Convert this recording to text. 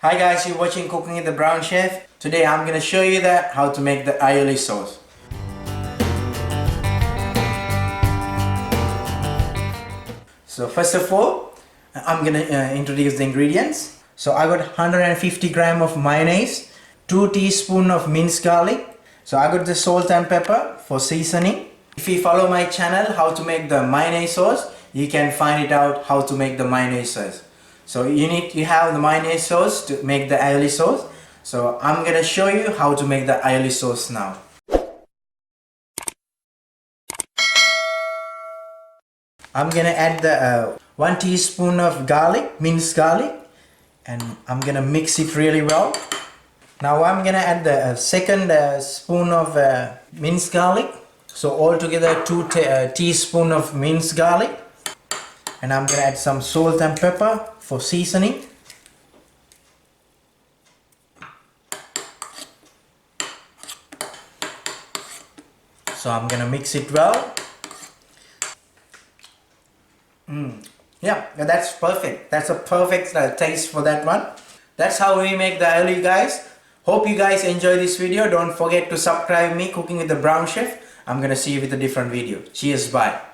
Hi guys, you're watching Cooking with the Brown Chef. Today I'm going to show you how to make the aioli sauce. So first of all, I'm going to introduce the ingredients. So I got 150 gram of mayonnaise, 2 teaspoons of minced garlic. So I got the salt and pepper for seasoning. If you follow my channel how to make the mayonnaise sauce, you can find it out how to make the mayonnaise sauce. So you have the mayonnaise sauce to make the aioli sauce. So I'm gonna show you how to make the aioli sauce now. I'm gonna add the 1 teaspoon of garlic, minced garlic, and I'm gonna mix it really well. Now I'm gonna add the second spoon of minced garlic. So altogether 2 teaspoons of minced garlic. And I'm gonna add some salt and pepper for seasoning. So I'm gonna mix it well. Yeah, that's perfect. That's a perfect taste for that one. That's how we make the aioli, guys. Hope you guys enjoy this video. Don't forget to subscribe me, Cooking with the Brown Chef. I'm gonna see you with a different video. Cheers, bye.